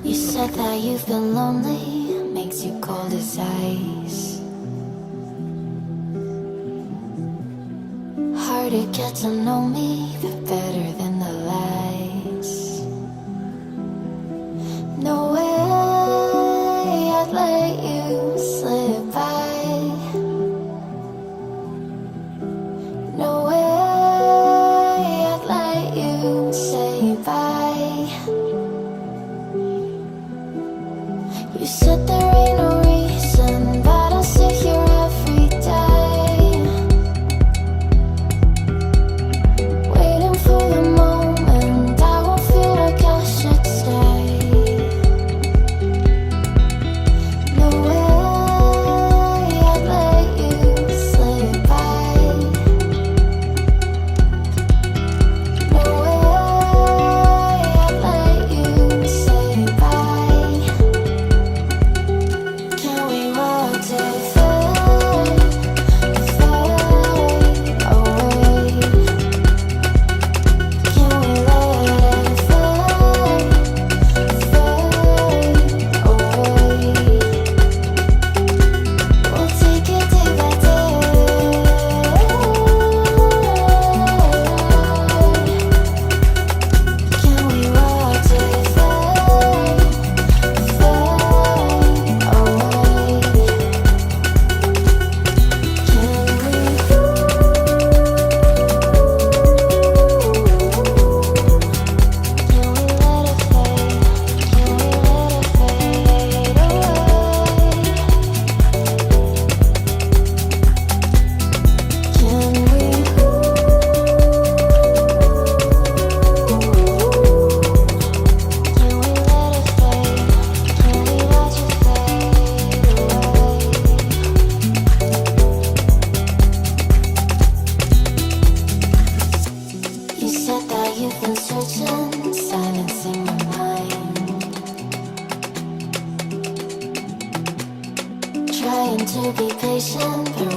You said that you've been lonely, makes you cold as ice. Hard to get to know me, but better than the lies. No way I'd let you slip by. No way I'd let you say bye. You said there ain't no reason, but I'll sit here every day, waiting for the moment I won't feel like I should stay. No way I'd let you slip by. No way I'd let you say bye. Can we watch it fade, fade away? Can we let it fade, fade away? We'll take it day by day. Can we watch it fade, fade away? You said that you've been searching, silencing my mind, trying to be patient, but